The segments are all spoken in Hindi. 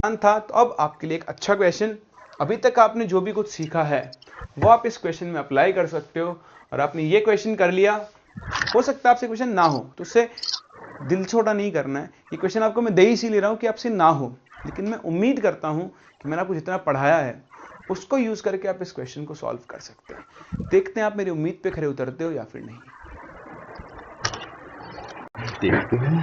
आसान था, तो अब आपके लिए एक अच्छा क्वेश्चन, अभी तक आपने जो भी कुछ सीखा है वो आप इस क्वेश्चन में अप्लाई कर सकते हो। और आपने ये क्वेश्चन कर लिया, हो सकता है आपसे क्वेश्चन ना हो, तो उससे दिल छोटा नहीं करना है। ये क्वेश्चन आपको मैं दे इसी ले रहा हूं कि आपसे ना हो, लेकिन मैं उम्मीद करता हूं कि मैंने आपको जितना पढ़ाया है उसको यूज करके आप इस क्वेश्चन को सॉल्व कर सकते हैं। देखते हैं आप मेरी उम्मीद पे खरे उतरते हो या फिर नहीं। देखते हैं।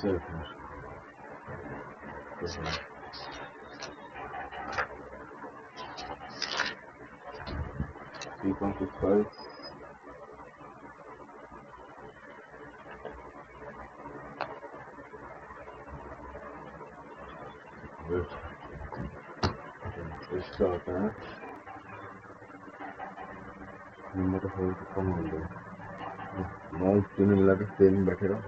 Sıfır. Sıfır. 3.65. Evet. इसका होता है नंबर तो कम हो गया। माउस चुने मिला के तेल में बैठे रहो।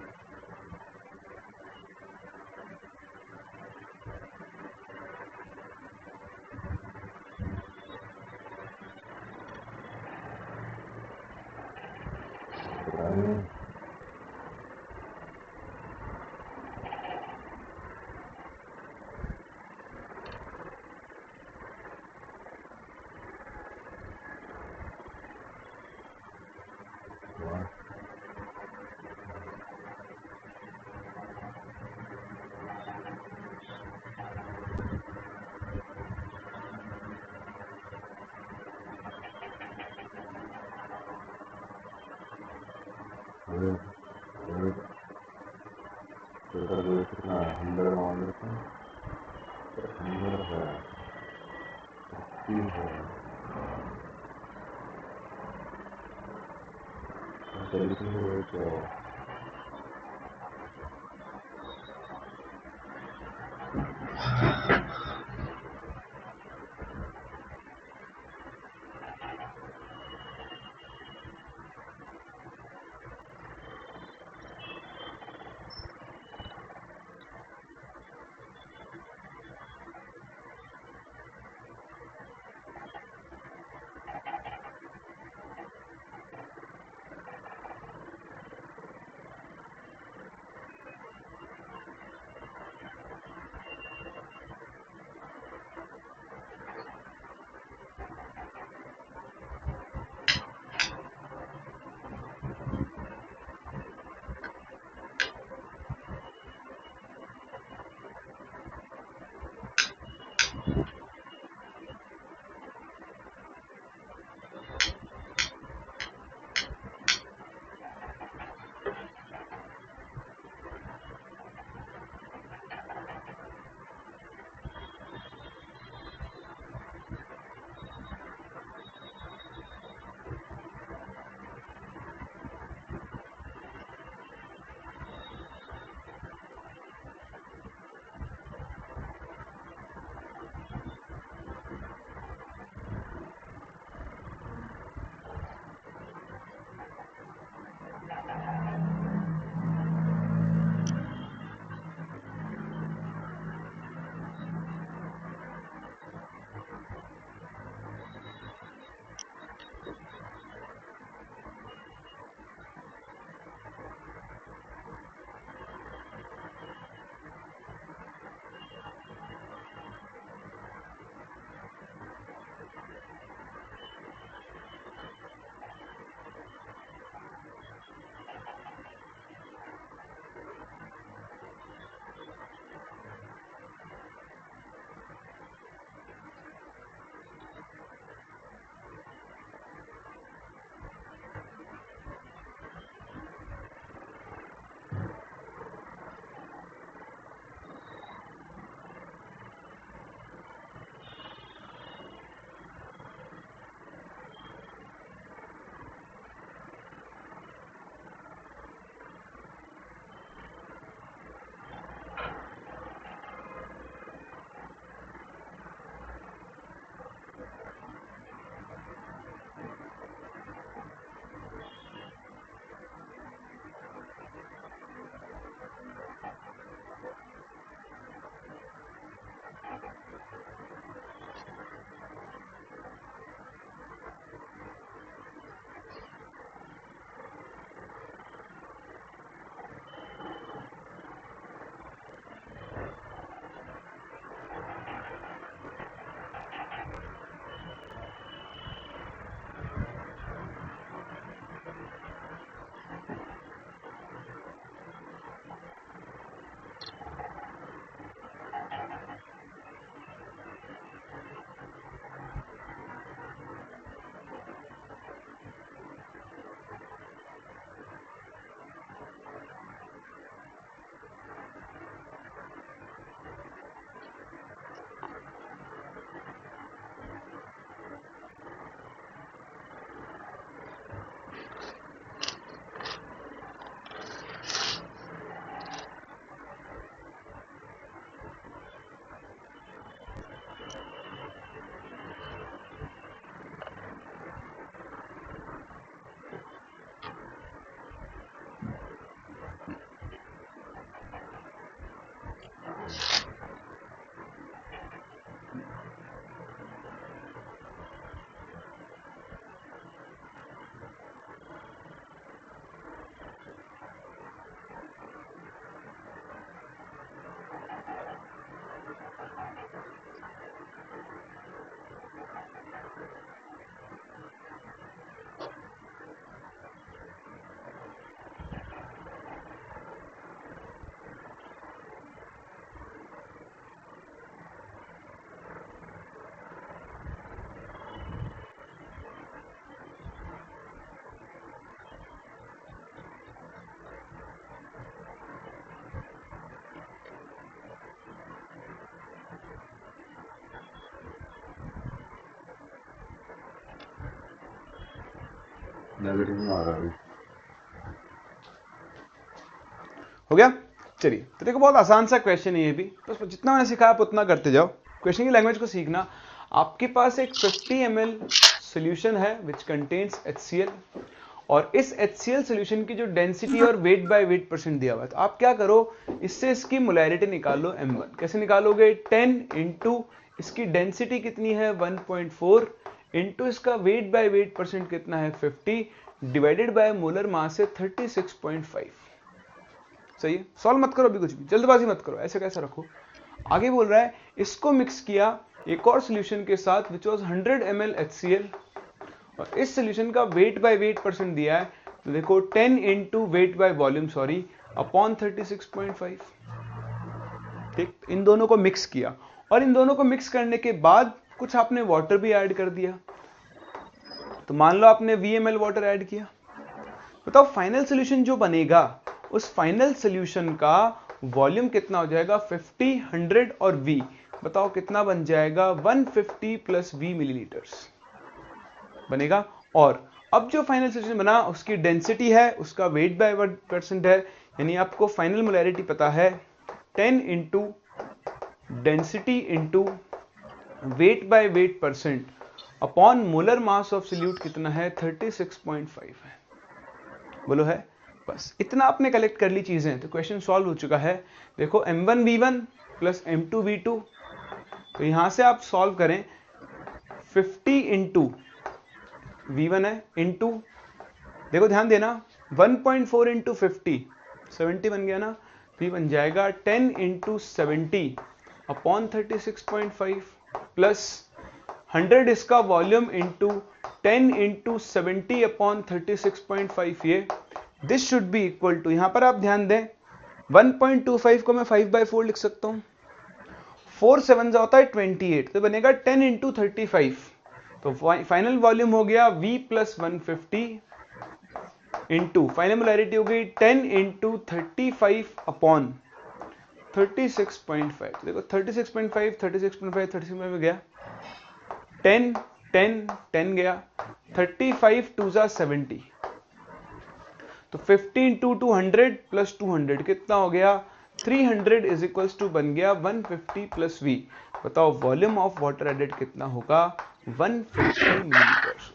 नेगेटिव में आ रहा है। हो गया। चलिए, तो देखो बहुत आसान सा क्वेश्चन है ये भी, बस जितना मैंने सिखाया आप उतना करते जाओ। क्वेश्चन की लैंग्वेज को सीखना। आपके पास एक 50 ml सोल्यूशन है विच कंटेन्स HCl, और इस HCl सोल्यूशन की जो डेंसिटी और वेट बाय वेट परसेंट दिया हुआ है, तो आप क्या करो, इससे इसकी मोलैरिटी निकालो M1। कैसे निकालोगे, 10 इंटू इसकी डेंसिटी कितनी है 1.4 इंटू इसका वेट बाय वेट परसेंट कितना है 50 डिवाइडेड बाय मोलर मास है 36.5। सही है। सॉल्व मत करो अभी, कुछ भी जल्दबाजी मत करो, ऐसे कैसे रखो। आगे बोल रहा है इसको मिक्स किया एक और सॉल्यूशन के साथ विच वाज 100 ml HCl, और इस सॉल्यूशन का वेट बाय वेट परसेंट दिया है, तो देखो 10 into weight by volume sorry upon 36.5। ठीक, इन दोनों को मिक्स किया, और इन दोनों को मिक्स करने के बाद कुछ आपने वाटर भी ऐड कर दिया। तो मान लो आपने VML वाटर ऐड किया, बताओ फाइनल सॉल्यूशन जो बनेगा उस फाइनल सॉल्यूशन का वॉल्यूम कितना हो जाएगा, 50, 100 और V। बताओ कितना बन जाएगा, 150 प्लस V मिलीलीटर्स बनेगा। और अब जो फाइनल सॉल्यूशन बना उसकी डेंसिटी है, उसका वेट बाय परसेंट है, यानी आपको फाइनल मोलैरिटी पता है 10 into density into weight by weight percent upon molar mass of solute कितना है 36.5 है। बोलो है। बस इतना आपने कलेक्ट कर ली चीजें, तो क्वेश्चन सॉल्व हो चुका है। देखो M1V1 प्लस M2V2, तो यहां से आप सॉल्व करें 50 इंटू V1 है इंटू, देखो ध्यान देना 1.4 इंटू 50 70 बन गया ना, तो ये बन जाएगा 10 इंटू 70 अपॉन 36.5 प्लस 100 इसका वॉल्यूम इंटू 10 इंटू 70 अपॉन 36.5। ये this should be equal to, यहां पर आप ध्यान दें 1.25 को मैं 5/4 लिख सकता हूं, 4 7 होता है 28, तो बनेगा 10 इंटू 35। तो फाइनल वॉल्यूम हो गया V plus 150 into final molarity हो गई 10 इंटू 35 अपॉन 36.5। देखो 36.5 36.5 36.5 में गया 10 10 10 गया, 35 2 जा 70, तो 50 इंटू 200 प्लस 200 कितना हो गया 300 इज इक्वल्स टू बन गया 150 प्लस V। बताओ वॉल्यूम ऑफ वाटर एडेड कितना होगा 150 मिलीलीटर।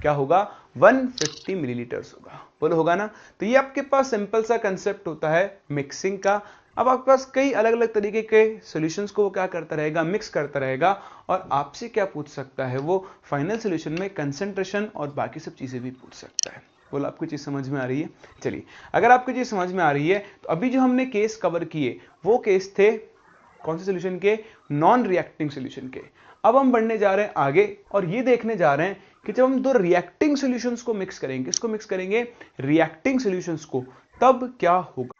क्या होगा? 150 मिलीलीटर्स होगा। बोलो होगा ना? तो ये आपके पास सिंपल सा कंसेप्ट होता है मिक्सिंग का। अब आपके पास कई अलग अलग तरीके के सॉल्यूशंस को वो क्या करता रहेगा? मिक्स करता रहेगा, और आपसे क्या पूछ सकता है वो? फाइनल सॉल्यूशन में कंसेंट्रेशन और बाकी सब चीजें भी पूछ सकता है। बोलो आपको चीज समझ में आ रही है? चलिए, अगर आपको चीज समझ में आ रही है तो अभी जो हमने केस कवर किए वो केस थे कौन से सॉल्यूशन के? नॉन रिएक्टिंग सॉल्यूशन के। अब हम बढ़ने जा रहे हैं आगे और ये देखने जा रहे हैं कि जब हम दो रिएक्टिंग सॉल्यूशंस को मिक्स करेंगे, इसको मिक्स करेंगे रिएक्टिंग सॉल्यूशंस को, तब क्या होगा?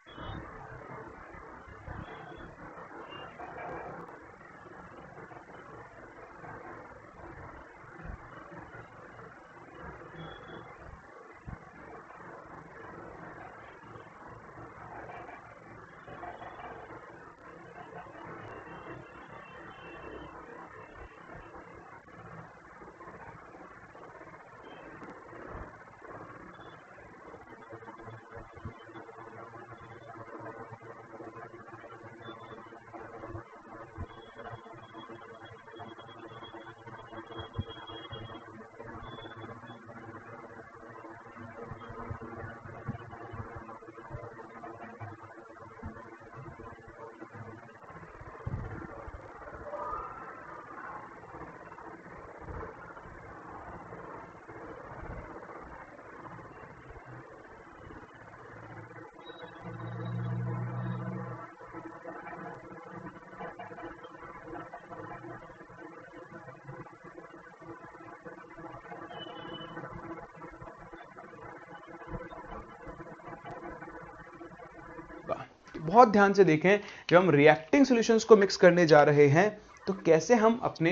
बहुत ध्यान से देखें, जब हम रिएक्टिंग सॉल्यूशंस को मिक्स करने जा रहे हैं तो कैसे हम अपने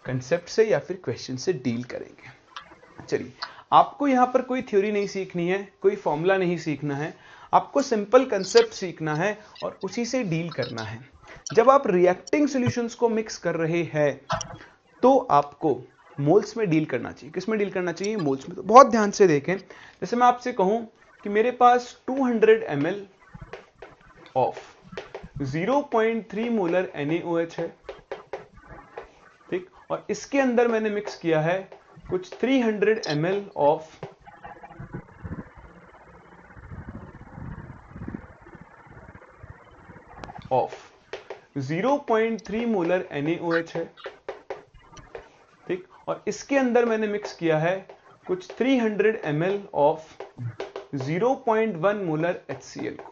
कंसेप्ट से या फिर क्वेश्चन से डील करेंगे। चलिए, आपको यहां पर कोई थ्योरी नहीं सीखनी है, कोई फॉर्मूला नहीं सीखना है, आपको सिंपल कंसेप्ट सीखना है और उसी से डील करना है। जब आप रिएक्टिंग सॉल्यूशंस को मिक्स कर रहे हैं तो आपको मोल्स में डील करना चाहिए। किस में डील करना चाहिए? मोल्स में। तो बहुत ध्यान से देखें, जैसे मैं आपसे कहूं कि मेरे पास 200 ml ऑफ 0.3 मोलर NaOH है, ठीक, और इसके अंदर मैंने मिक्स किया है कुछ 300 ml of of 0.3 molar NaOH है, ठीक, और इसके अंदर मैंने मिक्स किया है कुछ 300 ml ऑफ 0.1 मोलर HCl को।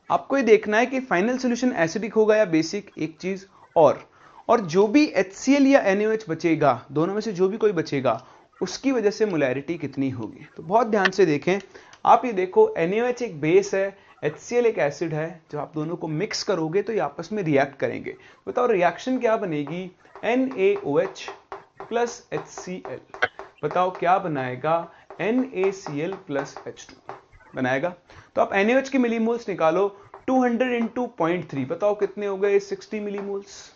आपको ये देखना है कि फाइनल सॉल्यूशन एसिडिक होगा या बेसिक, एक चीज और जो भी HCl या NaOH बचेगा, दोनों में से जो भी कोई बचेगा, उसकी वजह से मोलैरिटी कितनी होगी। तो बहुत ध्यान से देखें, आप ये देखो NaOH एक बेस है, HCl एक एसिड है। जब आप दोनों को मिक्स करोगे तो ये आपस में रिएक्ट करेंगे। बताओ रिएक्शन क्या बनेगी? NaOH plus HCl। बताओ क्या बनाएगा? NaCl प्लस H2 बनाएगा। तो आप NaOH के मिलीमोल्स निकालो, 200 इंटू 0.3, बताओ कितने हो गए? 60 मिलीमोल्स।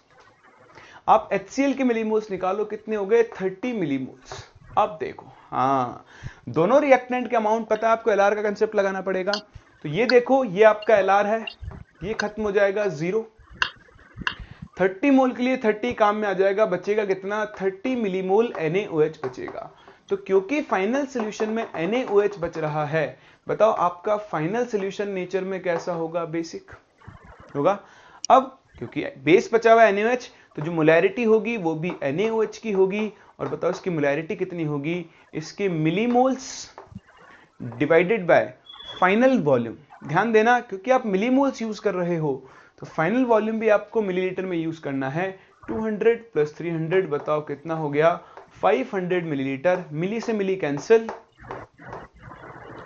आप HCl के मिलीमोल्स निकालो, कितने हो गए? 30 मिलीमोल्स। अब देखो, हाँ, दोनों रिएक्टेंट के अमाउंट पता है आपको, LR का कंसेप्ट लगाना पड़ेगा। तो ये देखो, ये आपका LR है, ये खत्म हो जाएगा 0। 30 मोल के लिए 30 काम में आ जाएगा, बचेगा कितना? 30 मिलीमोल NaOH बचेगा। तो क्योंकि फाइनल सॉल्यूशन में NaOH बच रहा है, बताओ आपका फाइनल सॉल्यूशन नेचर में कैसा होगा? बेसिक होगा। अब क्योंकि बेस बचा हुआ है NaOH, तो जो मोलैरिटी होगी वो भी NaOH की होगी। और बताओ इसकी मोलैरिटी कितनी होगी? इसके millimoles divided by final volume. ध्यान देना, क्योंकि आप मिलीमोल्स यूज कर रहे हो तो फाइनल वॉल्यूम भी आपको मिलीलीटर में यूज करना है। 200 प्लस 300 बताओ कितना हो गया, 500 मिलीलीटर। मिली से मिली कैंसिल,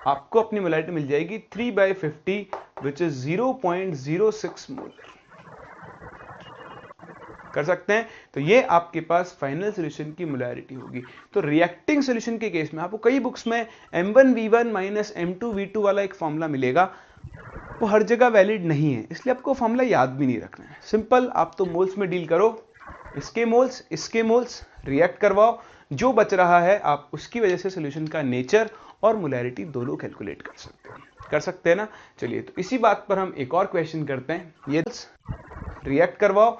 आपको अपनी मोलैरिटी मिल जाएगी 3/50 विच इज 0.06 मोलर। कर सकते हैं, तो ये आपके पास फाइनल सॉल्यूशन की मोलैरिटी होगी। तो रिएक्टिंग सॉल्यूशन के केस में आपको कई बुक्स में M1V1 माइनस M2V2 वाला एक फॉर्मूला मिलेगा, वो हर जगह वैलिड नहीं है, इसलिए आपको फॉर्मूला याद भी नहीं रखना है। सिंपल, आप तो मोल्स में डील करो, इसके मोल्स रिएक्ट करवाओ, जो बच रहा है आप उसकी वजह से सॉल्यूशन का नेचर और मोलैरिटी दोनों कैलकुलेट कर सकते हो। कर सकते हैं ना। चलिए, तो इसी बात पर हम एक और क्वेश्चन करते हैं। ये रिएक्ट करवाओ,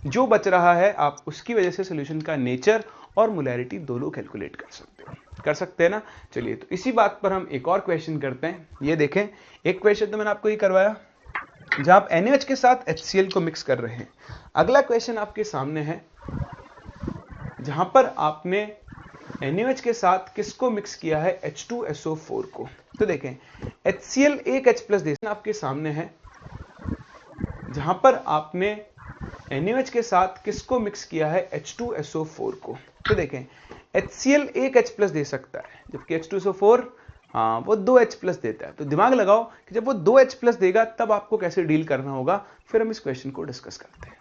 जो बच रहा है आप उसकी वजह से सॉल्यूशन का नेचर और मोलैरिटी दोनों कैलकुलेट कर सकते हो। कर सकते हैं ना। चलिए, तो इसी बात पर हम एक और क्वेश्चन करते हैं। ये देखें, एक क्वेश्चन तो मैंने आपको ये करवाया जहां आप NaOH के साथ HCl को मिक्स कर रहे हैं। अगला क्वेश्चन आपके सामने है जहां पर आपने NaOH के साथ किसको मिक्स किया है, H2SO4 को। तो देखें, HCl एक H+ देना आपके सामने है जहां पर आपने NaOH के साथ किसको मिक्स किया है, H2SO4 को। तो देखें, HCl एक H+ दे सकता है, जबकि H2SO4 हाँ वो 2H+ देता है। तो दिमाग लगाओ कि जब वो 2H+ देगा तब आपको कैसे डील करना होगा, फिर हम इस क्वेश्चन को डिस्कस करते हैं।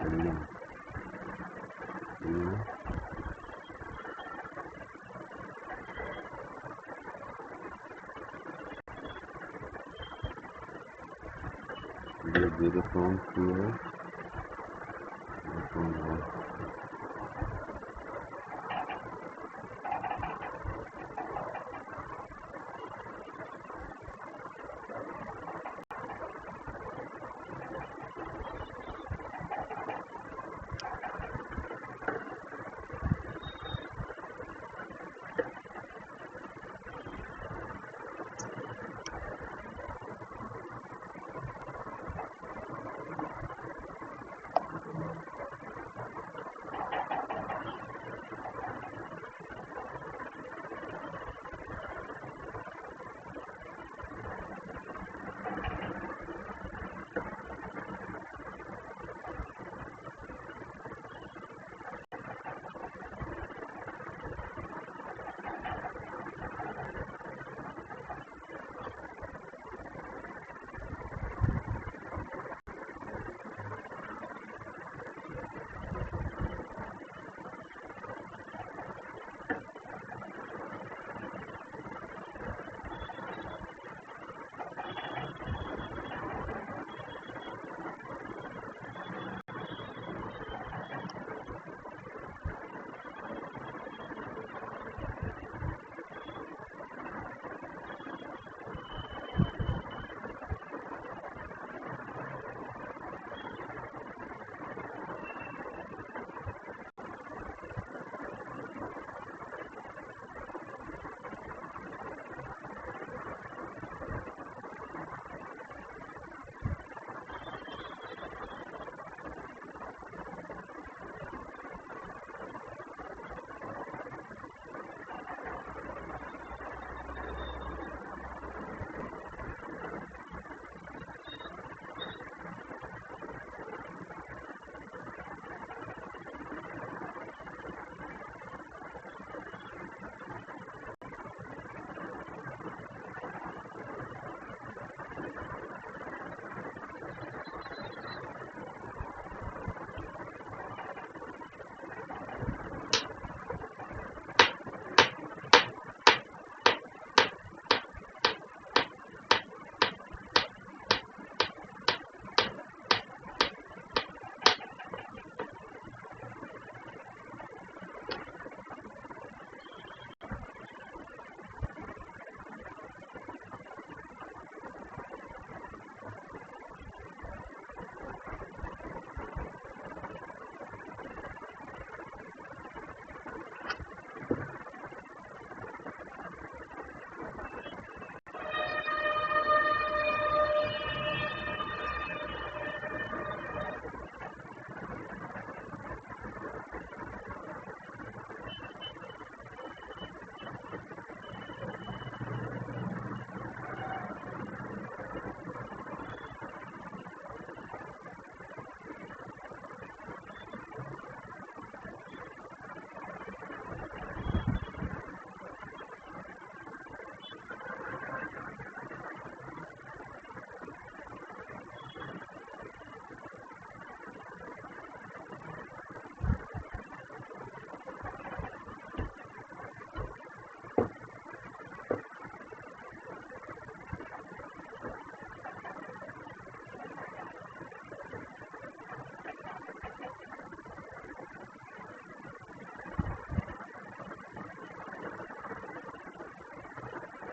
हाइड्रोजन ये 0.2 है 0.1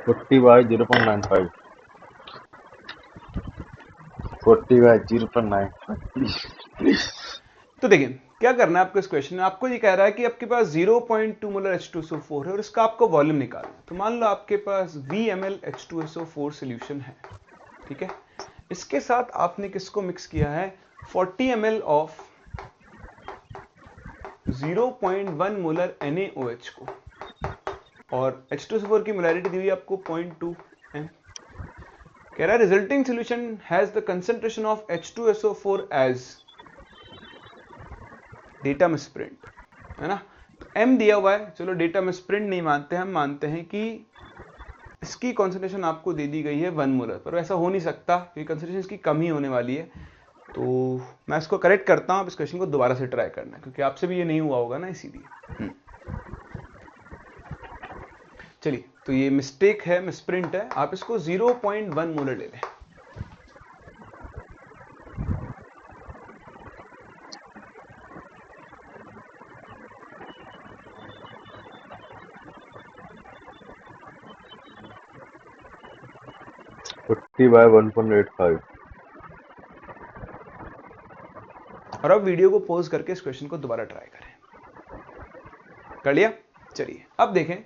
40 by 0.95 40 by 0.95 प्लीज। तो देखिए क्या करना है आपको इस क्वेश्चन में, आपको ये कह रहा है कि आपके पास 0.2 मोलर H2SO4 है और इसका आपको वॉल्यूम निकालना है। तो मान लो आपके पास VmL H2SO4 सोल्यूशन है, ठीक है। इसके साथ आपने किसको मिक्स किया है, 40 ml ऑफ 0.1 मोलर NaOH को, और H2SO4 की मोलैरिटी दी हुई आपको 0.2 m। कह रहा है resulting solution has the concentration of H2SO4 as data misprint, है ना। तो m दिया हुआ है, चलो डेटा मिसप्रिंट नहीं मानते, हम मानते हैं कि इसकी कॉन्सेंट्रेशन आपको दे दी गई है 1 मोलर, पर ऐसा हो नहीं सकता क्योंकि कंसेंट्रेशन इसकी कम ही होने वाली है। तो मैं इसको करेक्ट करता हूं, आप इस क्वेश्चन को दोबारा से ट्राई करना क्योंकि आपसे भी ये नहीं हुआ होगा ना, इसीलिए। चलिए, तो ये मिस्टेक है, मिसप्रिंट है, आप इसको 0.1 मोलर ले लें। by 1.85। और अब वीडियो को पॉज करके इस क्वेश्चन को दोबारा ट्राई करें। कर लिया? चलिए अब देखें,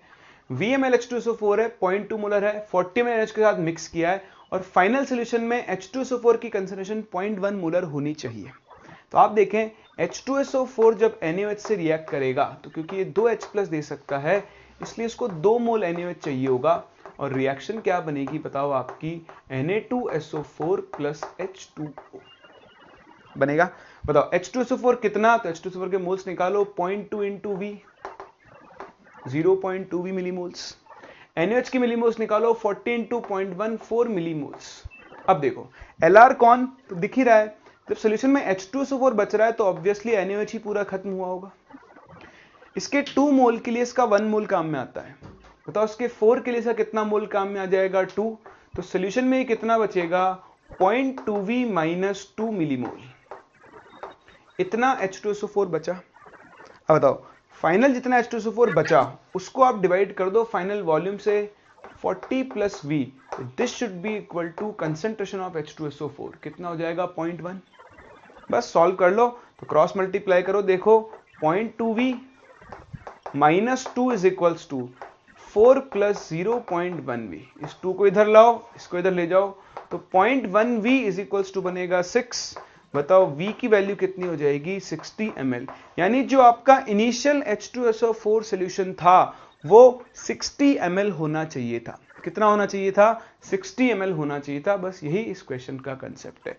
VmLH2SO4 है, 0.2 मोलर है, 40 में NH के साथ मिक्स किया है और फाइनल सोल्यूशन में H2SO4 की कंसंट्रेशन 0.1 मोलर होनी चाहिए। तो आप देखें H2SO4 जब NaOH से रिएक्ट करेगा तो क्योंकि ये 2H+ दे सकता है इसलिए इसको 2 मोल NaOH चाहिए होगा और रिएक्शन क्या बनेगी बताओ आपकी, Na2SO4 प्लस H2O बनेगा। बताओ H2SO4 कितना, तो H2SO4 के मोल्स निकालो, 0.2 into V, 0.2V millimoles. NaOH की मिलीमोल्स निकालो, 40 इंटू 0.14 मिलीमोल्स। अब देखो LR कौन, तो दिख ही रहा है, जब सोल्यूशन में H2SO4 बच रहा है तो ऑब्वियसली NaOH ही पूरा खत्म हुआ होगा। इसके 2 मोल के लिए इसका 1 मोल काम में आता है, बताओ इसके 4 के लिए इसका कितना मोल काम में आ जाएगा, 2। तो सोल्यूशन में कितना बचेगा, 0.2V माइनस 2 मिलीमोल, इतना H2SO4 बचा। अब बताओ फाइनल जितना H2SO4 बचा उसको आप डिवाइड कर दो फाइनल वॉल्यूम से, 40 plus V, this should be equal to concentration of H2SO4, कितना हो जाएगा, 0.1। बस सॉल्व कर लो, तो क्रॉस मल्टीप्लाई करो, देखो 0.2V minus 2 is equals to 4 plus 0.1V। इस 2 को इधर लाओ, इसको इधर ले जाओ, तो 0.1V इज इक्वल्स टू बनेगा 6। बताओ V की वैल्यू कितनी हो जाएगी, 60 ml। यानी जो आपका इनिशियल H2SO4 सॉल्यूशन था वो 60 ml होना चाहिए था। कितना होना चाहिए था, 60 ml होना चाहिए था। बस यही इस क्वेश्चन का कंसेप्ट है।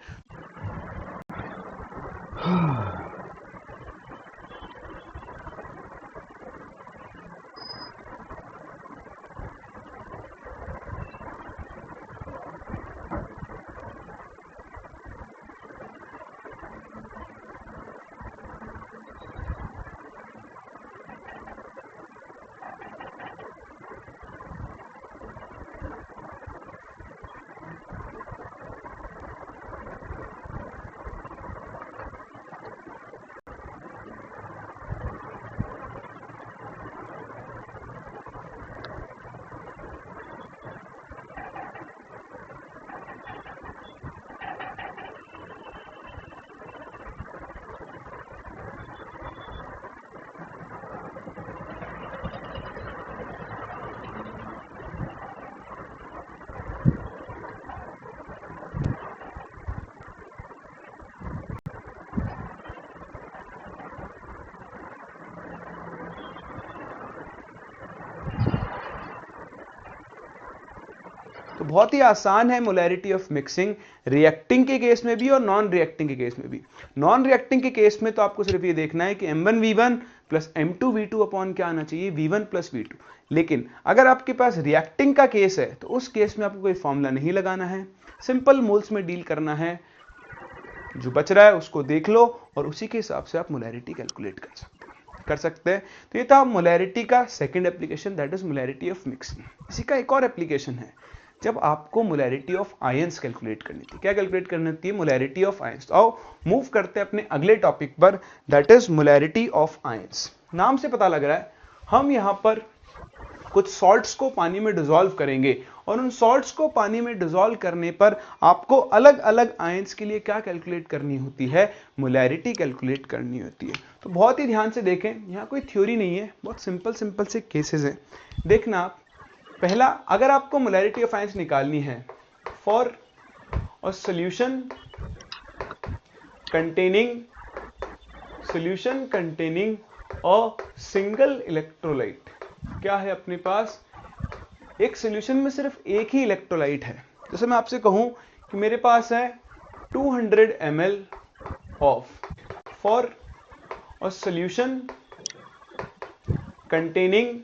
तो बहुत ही आसान है मोलैरिटी ऑफ मिक्सिंग, रिएक्टिंग के केस में भी और नॉन रिएक्टिंग के केस में भी। नॉन रिएक्टिंग के केस में तो आपको सिर्फ ये देखना है कि M1V1 प्लस M2V2 अपॉन क्या आना चाहिए, V1 प्लस V2। लेकिन अगर आपके पास रिएक्टिंग का केस है तो उस केस में आपको कोई फॉर्मूला नहीं लगाना है, सिंपल मोल्स में डील करना है, जो बच रहा है उसको देख लो और उसी के हिसाब से आप मोलैरिटी कैलकुलेट कर सकते हैं। तो ये था मोलैरिटी का second application, that is molarity of mixing. इसी का एक और एप्लीकेशन है जब आपको मोलैरिटी ऑफ आयंस कैलकुलेट करनी थी। क्या कैलकुलेट करनी होती है, मोलैरिटी ऑफ आयंस। तो आओ मूव करते हैं अपने अगले टॉपिक पर, that is molarity of ions. नाम से पता लग रहा है हम यहां पर कुछ सॉल्ट्स को पानी में डिसॉल्व करेंगे और उन सॉल्ट्स को पानी में डिसॉल्व करने पर आपको अलग अलग आयंस के लिए क्या कैलकुलेट करनी होती है, मोलैरिटी कैलकुलेट करनी होती है। तो बहुत ही ध्यान से देखें, यहाँ कोई थ्योरी नहीं है, बहुत सिंपल से केसेस हैं। देखना आप, पहला, अगर आपको मोलैरिटी ऑफ आयंस निकालनी है for a solution containing a single electrolyte. क्या है अपने पास, एक सॉल्यूशन में सिर्फ एक ही इलेक्ट्रोलाइट है। जैसे मैं आपसे कहूं कि मेरे पास है 200 ml of for a solution containing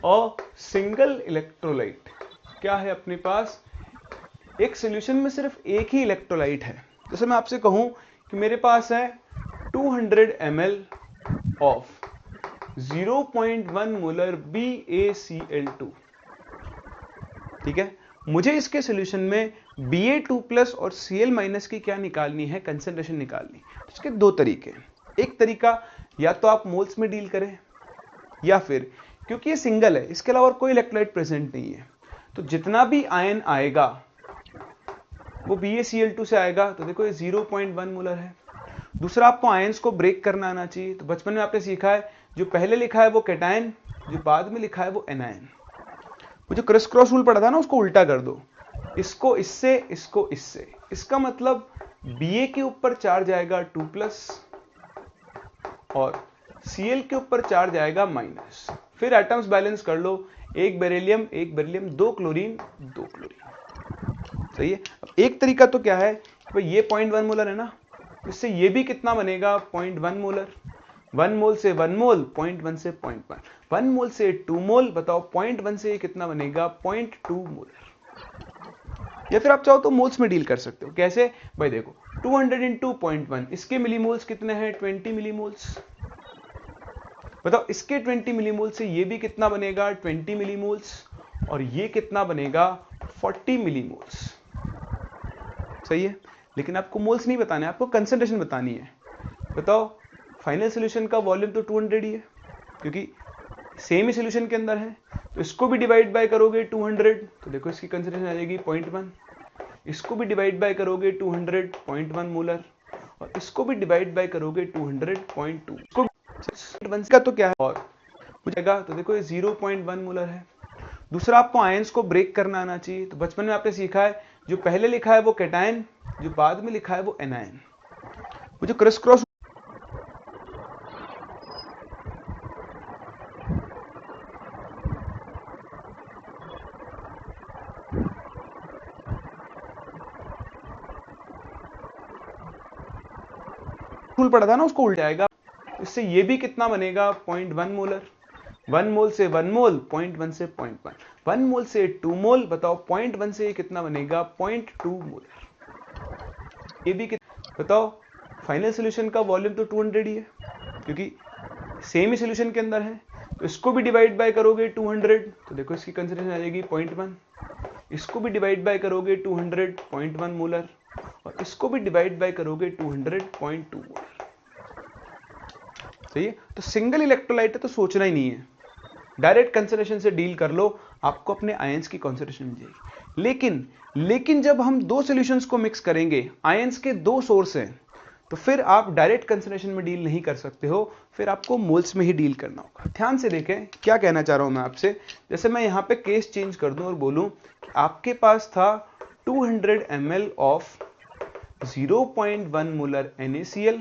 a single electrolyte. क्या है अपने पास, एक सॉल्यूशन में सिर्फ एक ही इलेक्ट्रोलाइट है। जैसे मैं आपसे कहूं कि मेरे पास है 200 ml ऑफ 0.1 मोलर BaCl2, ठीक है। मुझे इसके सॉल्यूशन में Ba2+ और Cl- की क्या निकालनी है, कंसंट्रेशन निकालनी। तो इसके दो तरीके हैं। एक तरीका या तो आप मोल्स में डील करें, या फिर क्योंकि ये सिंगल है, इसके अलावा और कोई इलेक्ट्रोलाइट प्रेजेंट नहीं है, तो जितना भी आयन आएगा वो BaCl2 से आएगा। तो देखो ये 0.1 मोलर है। दूसरा, आपको आयंस को ब्रेक करना आना चाहिए। तो बचपन में आपने सीखा है जो पहले लिखा है वो कैटायन, जो बाद में लिखा है वो एनायन। वो जो क्रिस क्रॉस रूल पढ़ा था ना, उसको उल्टा कर दो, इसको इससे, इसको इससे। इसका मतलब Ba के ऊपर चार्ज आएगा 2+ और Cl के ऊपर चार्ज आएगा माइनस। फिर एटम्स बैलेंस कर लो, एक बेरिलियम, एक बेरिलियम, 2 क्लोरीन, 2 क्लोरीन। सही है। अब एक तरीका तो क्या है, भाई ये 0.1 मोलर है ना, इससे ये भी कितना बनेगा, 0.1 मोलर। 1 मोल से 1 मोल, 0.1 से 0.1, 1 मोल से 2 मोल, बताओ 0.1 से ये कितना बनेगा, 0.2 मोलर। या फिर आप चाहो तो मोल्स में डील कर सकते हो। कैसे भाई, देखो 200 × 0.1, इसके मिलीमोल्स कितने हैं, 20 मिलीमोल्स। बताओ इसके 20 मिलीमोल से ये भी कितना बनेगा, 20 मिलीमोल्स, और ये कितना बनेगा, 40 मिलीमोल्स। सही है। लेकिन आपको मोल्स नहीं बताना है, आपको कंसंट्रेशन बतानी है। बताओ फाइनल सॉल्यूशन का वॉल्यूम तो 200 ही है, क्योंकि सेम ही सॉल्यूशन के अंदर है। तो इसको भी डिवाइड बाय करोगे 200, तो देखो इसकी कंसंट्रेशन आ जाएगी 0.1। इसको भी डिवाइड बाय करोगे 200, 0.1 मोलर, और इसको भी डिवाइड बाय करोगे 200, 0.2। इसको 1 का तो क्या है और हो जाएगा। तो देखो ये 0.1 मोलर है। दूसरा, आपको आयंस को ब्रेक करना आना चाहिए। तो बचपन में आपने सीखा है जो पहले लिखा है वो कैटायन, जो बाद में लिखा है वो एनायन। वो जो क्रिस क्रॉस रूल पढ़ा था ना, उसको उल्टा आएगा। इससे ये भी कितना बनेगा, 0.1 मोलर। 1 मोल से 1 मोल, 0.1 से 0.1, 1 मोल से 2 मोल, बताओ 0.1 से ये कितना बनेगा, 0.2 मोलर। ये भी बताओ फाइनल सॉल्यूशन का वॉल्यूम तो 200 ही है, क्योंकि सेम ही सॉल्यूशन के अंदर है। तो इसको भी डिवाइड बाय करोगे 200, तो देखो इसकी कंसंट्रेशन आ जाएगी 0.1। इसको भी डिवाइड बाय करोगे 200, 0.1 मोलर, और इसको भी डिवाइड बाय करोगे 200, 0.2 मोलर। सही है। तो सिंगल इलेक्ट्रोलाइट है तो सोचना ही नहीं है, डायरेक्ट कंसंट्रेशन से डील कर लो, आपको अपने आयंस की कंसंट्रेशन मिल जाएगी। लेकिन जब हम दो सॉल्यूशंस को मिक्स करेंगे, आयंस के दो सोर्स हैं, तो फिर आप डायरेक्ट कंसंट्रेशन में डील नहीं कर सकते हो, फिर आपको मोल्स में ही डील करना होगा। ध्यान से देखें क्या कहना चाह रहा हूं मैं आपसे। जैसे मैं यहां पे केस चेंज कर दूं और बोलूं कि आपके पास था 200 ml ऑफ 0.1 मोलर NaCl,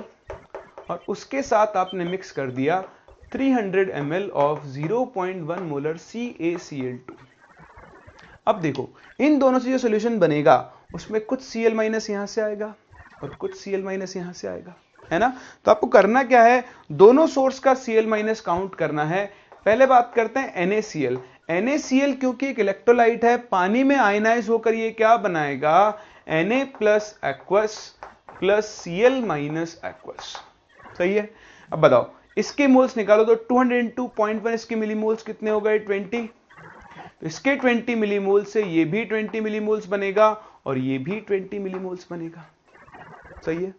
और उसके साथ आपने मिक्स कर दिया 300 ml ऑफ 0.1 मोलर CaCl2। अब देखो इन दोनों से जो सॉल्यूशन बनेगा उसमें कुछ Cl- यहां से आएगा और कुछ Cl- यहां से आएगा, है ना। तो आपको करना क्या है, दोनों सोर्स का Cl- काउंट करना है। पहले बात करते हैं NaCl। NaCl क्योंकि एक इलेक्ट्रोलाइट है, पानी में आयनाइज होकर ये क्या बनाएगा, Na plus aqueous plus Cl minus aqueous. सही है। अब बताओ इसके मोल्स निकालो, तो 200 × 0.1, इसके मिलीमोल्स कितने हो गए, 20। तो इसके 20 मिलीमोल से ये भी 20 मिलीमोल्स बनेगा और ये भी 20 मिलीमोल्स बनेगा। सही है।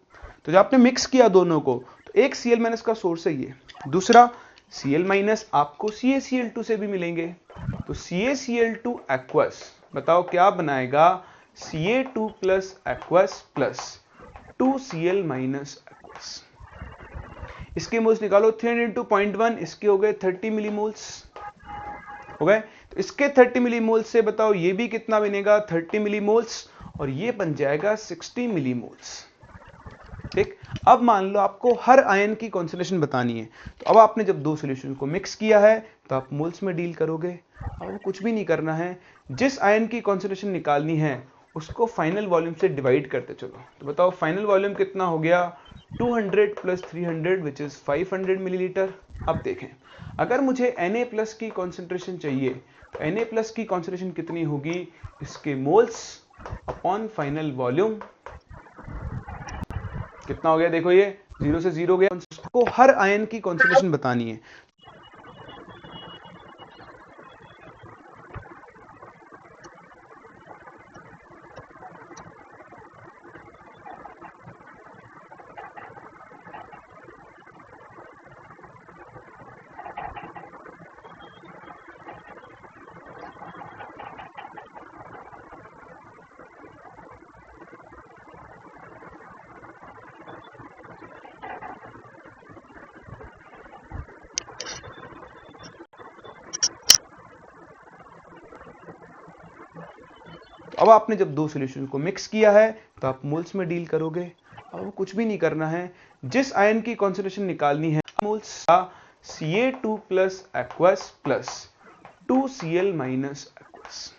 तो जब आपने मिक्स किया दोनों को, तो एक Cl- का सोर्स है ये, दूसरा Cl- आपको CaCl2 से भी मिलेंगे। तो CaCl2 एक्वस, बताओ क्या बनाएगा, Ca2 plus aqueous plus 2Cl- aqueous. इसके मोल्स निकालो, 300 × 0.1, इसके हो गए 30 मिलीमोल्स हो गए। तो इसके 30 मिलीमोल्स से बताओ ये भी कितना बनेगा, 30 मिलीमोल्स, और ये बन जाएगा 60 मिलीमोल्स। ठीक। अब मान लो आपको हर आयन की कॉन्सेंट्रेशन बतानी है, तो अब आपने जब दो सॉल्यूशन को मिक्स किया है तो आप मोल्स में डील करोगे। अब कुछ भी नहीं करना है, जिस आयन की कॉन्सेंट्रेशन निकालनी है उसको फाइनल वॉल्यूम से डिवाइड करते चलो। तो बताओ फाइनल वॉल्यूम कितना हो गया, 200 + 300 विच इज 500 मिलीलीटर। अब देखें, अगर मुझे Na+ की कॉन्सेंट्रेशन चाहिए तो Na+ की कॉन्सेंट्रेशन कितनी होगी, इसके मोल्स अपॉन फाइनल वॉल्यूम कितना हो गया, देखो ये 0 से 0 गया। को हर आयन की कॉन्सेंट्रेशन बतानी है। अब आपने जब दो सॉल्यूशन को मिक्स किया है तो आप मोल्स में डील करोगे। अब कुछ भी नहीं करना है, जिस आयन की कॉन्सेंट्रेशन निकालनी है मोल्स का Ca2 plus aqueous plus 2Cl minus aqueous.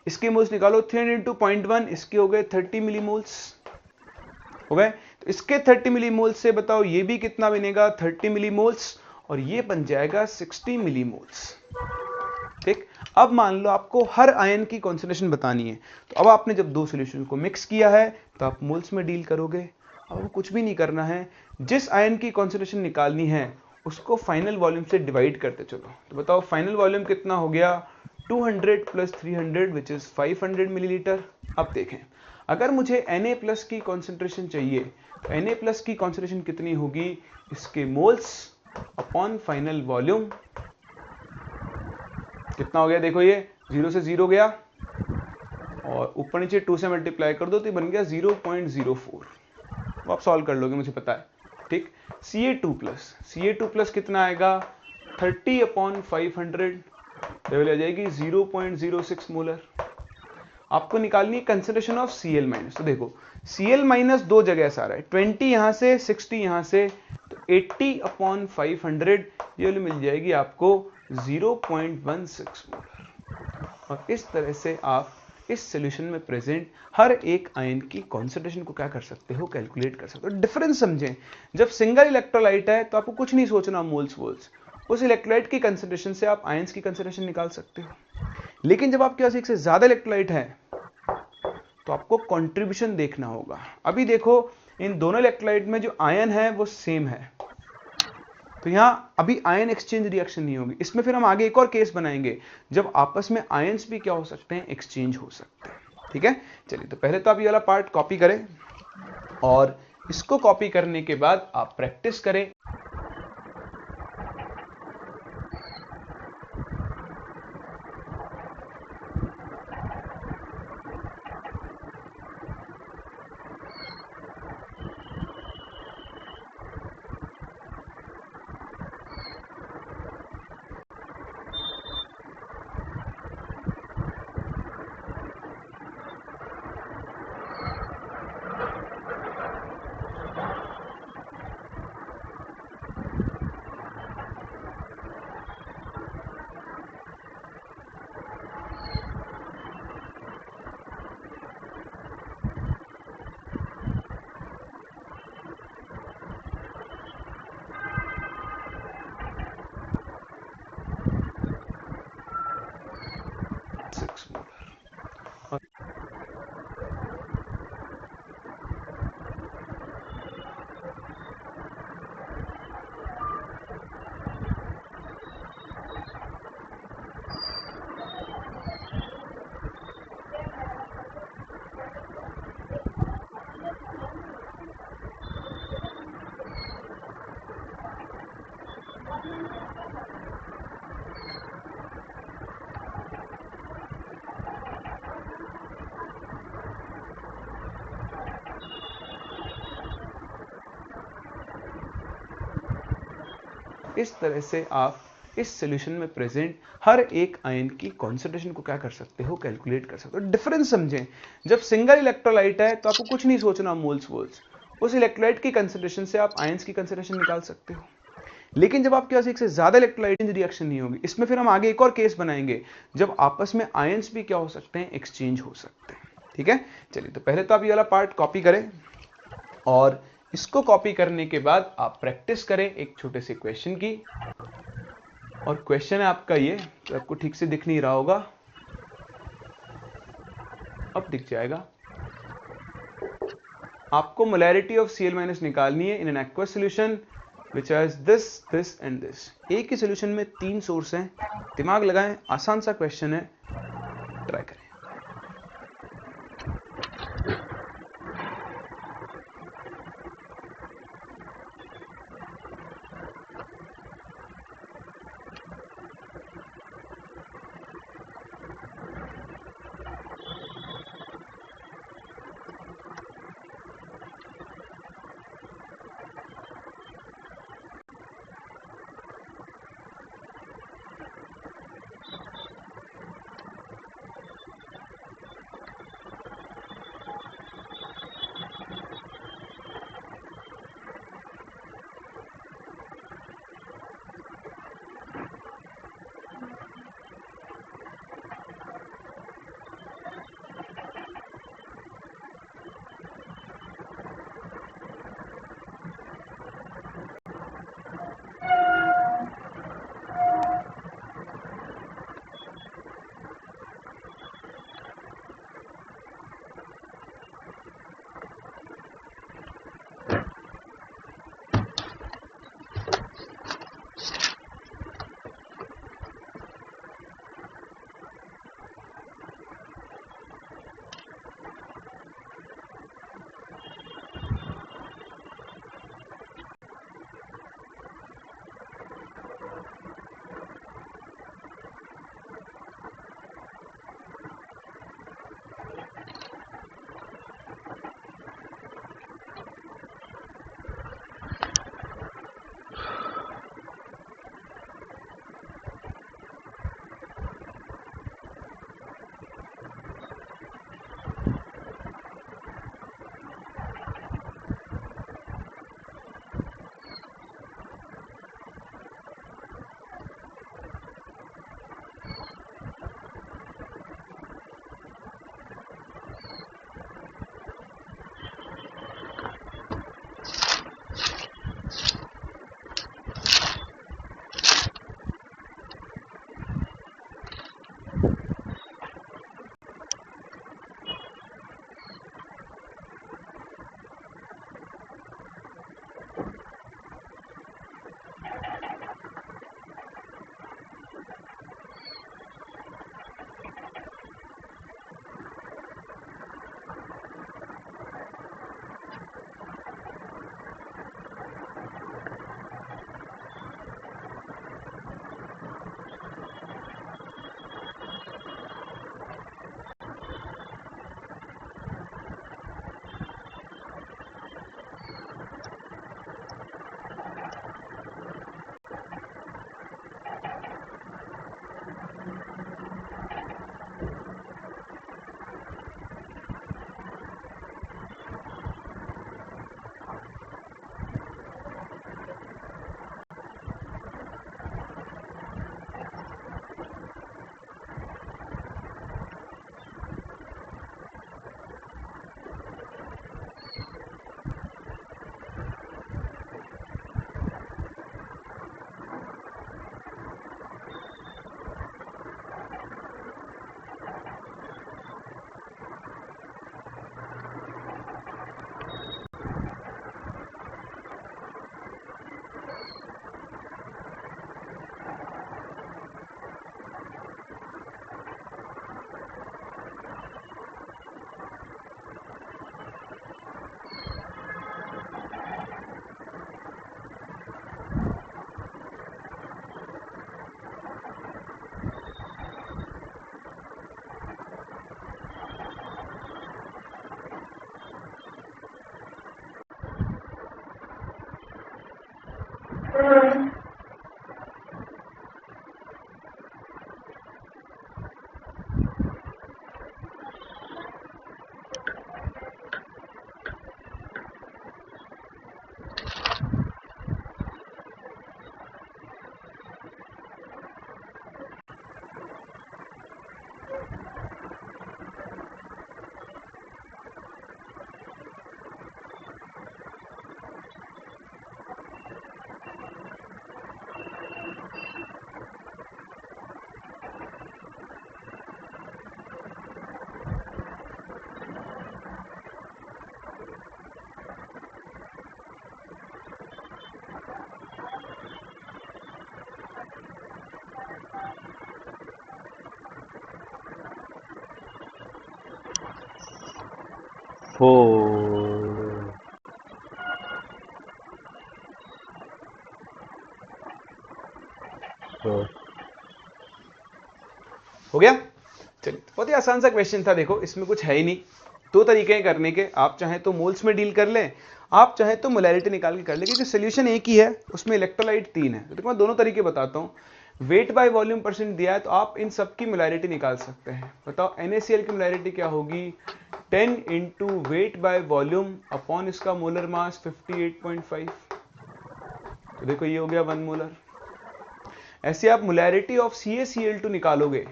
इसके मोल्स निकालो, 300 into 0.1, इसके हो गए 30 मिलीमोल्स हो गए। तो इसके 30 मिलीमोल्स से बताओ ये भी कितना बनेगा, 30 मिलीमोल्स, और ये बन जाएगा 60 मिलीमोल्स। ठीक, अब मान लो आपको हर आयन की कॉन्सेंट्रेशन बतानी है। तो अब आपने जब दो सॉल्यूशन को मिक्स किया है तो आप मोल्स में डील करोगे। अब कुछ भी नहीं करना है, जिस आयन की कॉन्सेंट्रेशन निकालनी है उसको फाइनल वॉल्यूम से डिवाइड करते चलो। तो बताओ फाइनल वॉल्यूम कितना हो गया, 200 प्लस 300 विच इज 500 मिलीलीटर। अब देखें, अगर मुझे Na+ की कॉन्सेंट्रेशन चाहिए तो Na+ की कॉन्सेंट्रेशन कितनी होगी, इसके मोल्स अपॉन फाइनल वॉल्यूम कितना हो गया, देखो ये 0 से 0 गया और ऊपर नीचे 2 से मल्टीप्लाई कर दो तो ये बन गया 0.04। वो आप सॉल्व कर लोगे, मुझे पता है। ठीक, Ca2 प्लस कितना आएगा, 30/500, लेवल आ जाएगी 0.06 मोलर। आपको निकालनी है कंसेंट्रेशन ऑफ Cl-। तो देखो Cl- दो जगह से आ रहा है, 20 यहां से 60 यहां से, तो 80/500 ये वाली मिल जाएगी आपको 0.16 मोलर। और इस तरह से आप इस सॉल्यूशन में प्रेजेंट हर एक आयन की कॉन्सेंट्रेशन को क्या कर सकते हो, कैलकुलेट कर सकते हो। डिफरेंस समझें, जब सिंगल इलेक्ट्रोलाइट है तो आपको कुछ नहीं सोचना, मोल्स वोल्स, उस इलेक्ट्रोलाइट की कंसेंट्रेशन से आप आयंस की कंसेंट्रेशन निकाल सकते हो। लेकिन जब आपके पास एक से ज्यादा इलेक्ट्रोलाइट है तो आपको कंट्रीब्यूशन देखना होगा। अभी देखो इन दोनों इलेक्ट्रोलाइट में जो आयन है वो सेम है, तो यहां अभी आयन एक्सचेंज रिएक्शन नहीं होगी। इसमें फिर हम आगे एक और केस बनाएंगे जब आपस में आयंस भी क्या हो सकते हैं, एक्सचेंज हो सकते हैं। ठीक है, चलिए तो पहले तो आप ये वाला पार्ट कॉपी करें और इसको कॉपी करने के बाद आप प्रैक्टिस करें। इस तरह से आप इस सॉल्यूशन में प्रेजेंट हर एक आयन की कॉन्सेंट्रेशन को क्या कर सकते हो, कैलकुलेट कर सकते हो। डिफरेंस समझें, जब सिंगल इलेक्ट्रोलाइट है तो आपको कुछ नहीं सोचना, मोल्स वोल्स, उस इलेक्ट्रोलाइट की कंसेंट्रेशन से आप आयंस की कंसेंट्रेशन निकाल सकते हो। लेकिन जब आपके पास एक से ज्यादा इलेक्ट्रोलाइट रिएक्शन नहीं होगी। इसमें फिर हम आगे एक और केस बनाएंगे जब आपस में आयंस भी क्या हो सकते हैं, एक्सचेंज हो सकते हैं। ठीक है, चलिए तो पहले तो आप ये वाला पार्ट कॉपी करें और इसको कॉपी करने के बाद आप प्रैक्टिस करें एक छोटे से क्वेश्चन की। और क्वेश्चन है आपका ये, तो आपको ठीक से दिख नहीं रहा होगा, अब दिख जाएगा। आपको मोलैरिटी ऑफ Cl- निकालनी है in an aqueous solution which has this this and this. एक ही सॉल्यूशन में 3 सोर्स हैं, दिमाग लगाएं, आसान सा क्वेश्चन है, ट्राई करें। 4 तो हो गया। चलिए, बहुत ही आसान सा क्वेश्चन था। देखो इसमें कुछ है ही नहीं, दो तरीके हैं करने के। आप चाहे तो मोल्स में डील कर लें, आप चाहे तो मोलैरिटी निकाल के कर ले, क्योंकि सोल्यूशन एक ही है, उसमें इलेक्ट्रोलाइट 3 है। तो देखो मैं दोनों तरीके बताता हूं। वेट बाय वॉल्यूम परसेंट दिया है तो आप इन सब की मोलैरिटी निकाल सकते हैं। बताओ NaCl की मोलैरिटी क्या होगी? 10 into weight by volume upon इसका मोलर मास 58.5। तो देखो ये हो गया 1 मोलर। ऐसे आप मोलैरिटी ऑफ CaCl2 निकालोगे,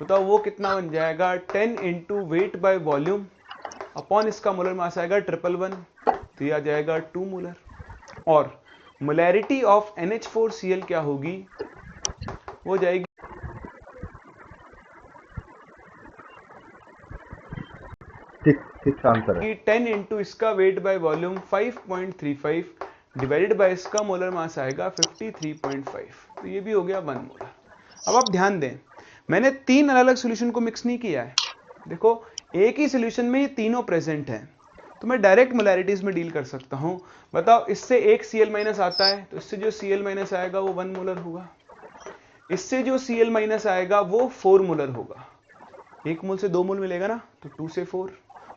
बताओ वो कितना बन जाएगा? 10 into weight by volume upon इसका मोलर मास आएगा 111, तो ये आ जाएगा 2 मोलर। और मोलैरिटी ऑफ NH4Cl क्या होगी? वो जाएगी ठीक आंसर है। 10 इंटू इसका weight by volume 5.35 divided by इसका मोलर मास आएगा 53.5, तो ये भी हो गया 1 मोलर। अब आप ध्यान दें, मैंने 3 अलग अलग सॉल्यूशन को मिक्स नहीं किया है। देखो एक ही सॉल्यूशन में ये तीनों प्रेजेंट हैं, तो मैं डायरेक्ट मोलैरिटीज में डील कर सकता हूं। बताओ इससे एक Cl- आता है, तो इससे जो Cl- आएगा वो 1 मोलर होगा। इससे जो Cl- आएगा वो 4 मोलर होगा। 1 मोल से 2 मोल मिलेगा ना, तो 2 से 4।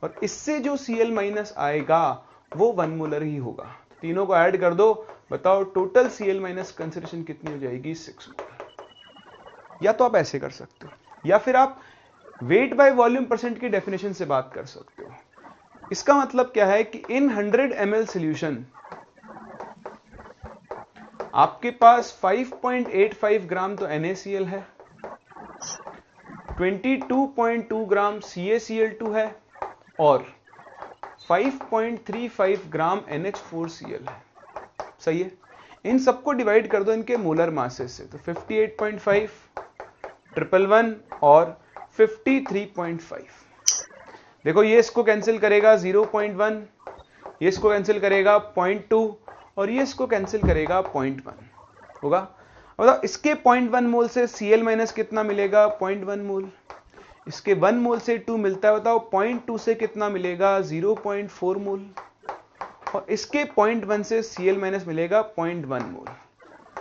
और इससे जो Cl- आएगा वो 1 मोलर ही होगा। तो तीनों को ऐड कर दो, बताओ टोटल Cl- कंसेंट्रेशन कितनी हो जाएगी? 6 मोलर। या तो आप ऐसे कर सकते हो, या फिर आप वेट बाय वॉल्यूम परसेंट की डेफिनेशन से बात कर सकते हो। इसका मतलब क्या है कि इन 100 ml सॉल्यूशन आपके पास 5.85 ग्राम तो NaCl है, 22.2 ग्राम CaCl2 है, और 5.35 ग्राम NH4Cl है। सही है। इन सबको डिवाइड कर दो इनके मोलर मासेस से, तो 58.5, 111 और 53.5। देखो ये इसको कैंसिल करेगा 0.1, ये इसको कैंसिल करेगा 0.2, और ये इसको कैंसिल करेगा 0.1 होगा। मतलब इसके 0.1 मोल से Cl- कितना मिलेगा? 0.1 मोल। इसके 1 मोल से 2 मिलता है, बताओ 0.2 से कितना मिलेगा? 0.4 मोल। और इसके 0.1 से Cl- मिलेगा 0.1 मोल।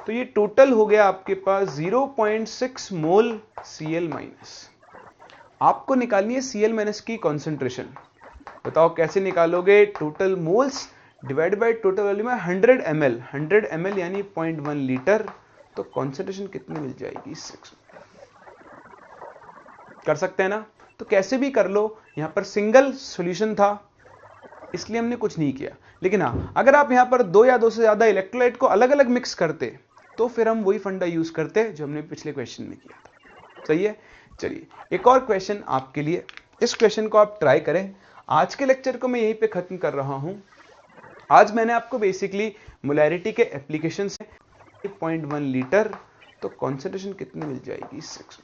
तो ये टोटल हो गया आपके पास 0.6 मोल Cl-। आपको निकालनी है Cl- की कॉन्सेंट्रेशन। बताओ कैसे निकालोगे? Total moles divide by total volume है 100 ml, 100 ml यानी 0.1 लीटर, तो कॉन्सेंट्रेशन कितनी मिल जाएगी? 6। कर सकते हैं ना? तो कैसे भी कर लो, यहां पर सिंगल सॉल्यूशन था इसलिए हमने कुछ नहीं किया। लेकिन हाँ, अगर आप यहां पर 2 या 2 से ज्यादा इलेक्ट्रोलाइट को अलग अलग मिक्स करते, तो फिर हम वही फंडा यूज करते जो हमने पिछले क्वेश्चन में किया था। सही है। चलिए एक और क्वेश्चन आपके लिए, इस क्वेश्चन को आप ट्राई करें। आज के लेक्चर को मैं यहीं पे खत्म कर रहा हूं। आज मैंने आपको बेसिकली मोलैरिटी के एप्लीकेशन से 0.1 लीटर, तो कॉन्सेंट्रेशन कितनी मिल जाएगी? 6।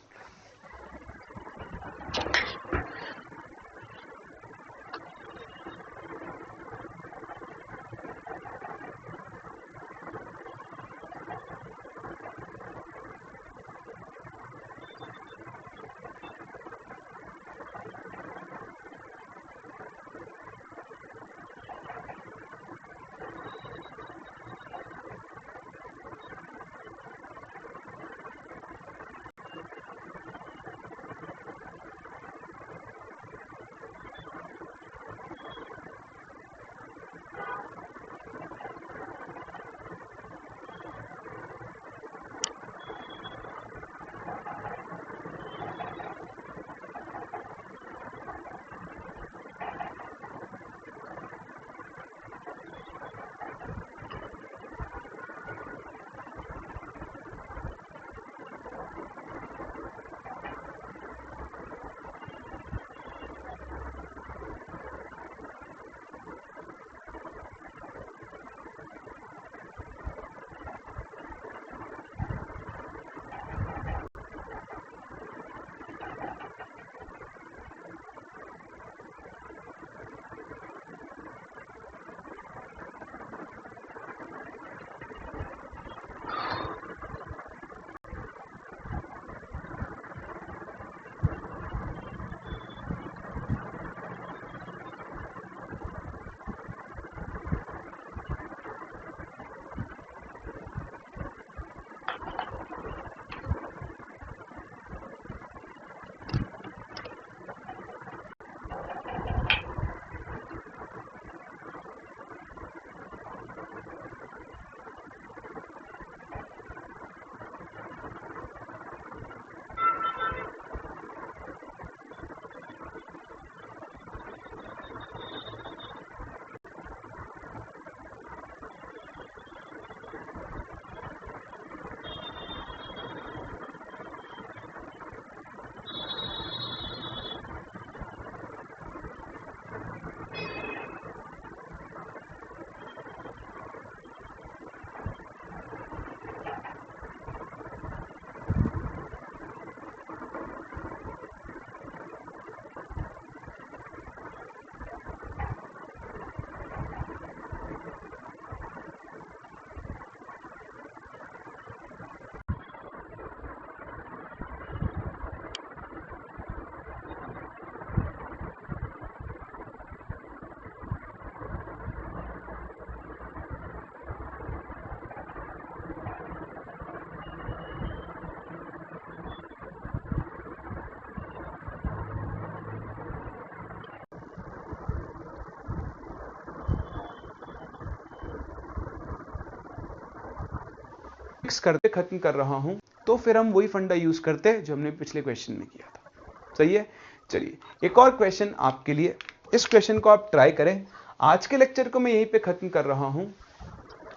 मिक्स करते खत्म कर रहा हूं, तो फिर हम वही फंडा यूज करते हैं जो हमने पिछले क्वेश्चन में किया था। सही है। चलिए एक और क्वेश्चन आपके लिए, इस क्वेश्चन को आप ट्राई करें। आज के लेक्चर को मैं यहीं पे खत्म कर रहा हूं।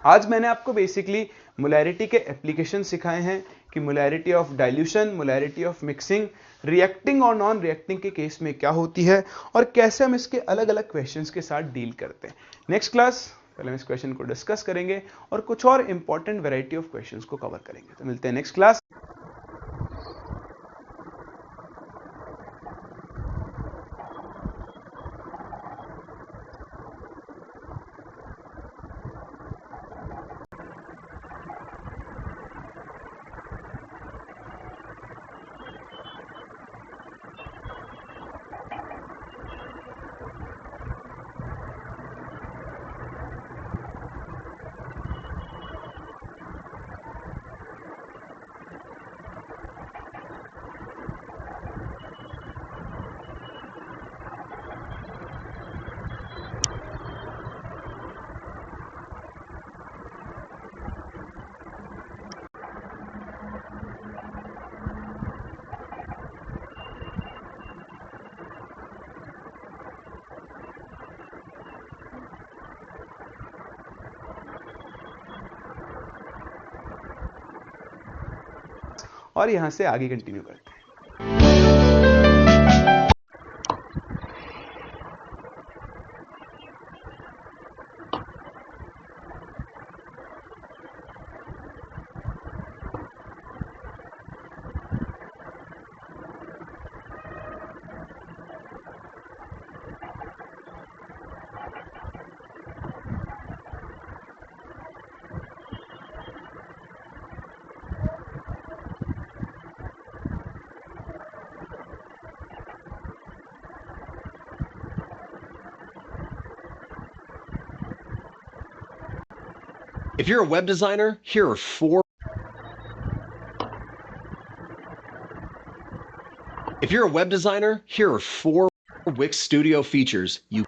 आज मैंने आपको बेसिकली मोलैरिटी के एप्लीकेशन सिखाए हैं कि molarity of dilution, molarity of mixing, reacting और नॉन रिएक्टिंग के केस में क्या होती है और कैसे हम इसके अलग अलग क्वेश्चंस के साथ डील करते हैं। नेक्स्ट क्लास पहले हम इस क्वेश्चन को डिस्कस करेंगे और कुछ और इंपॉर्टेंट वैरायटी ऑफ क्वेश्चंस को कवर करेंगे। तो मिलते हैं नेक्स्ट क्लास। और यहां से आगे कंटिन्यू करते हैं। If you're a web designer, here are four Wix Studio features you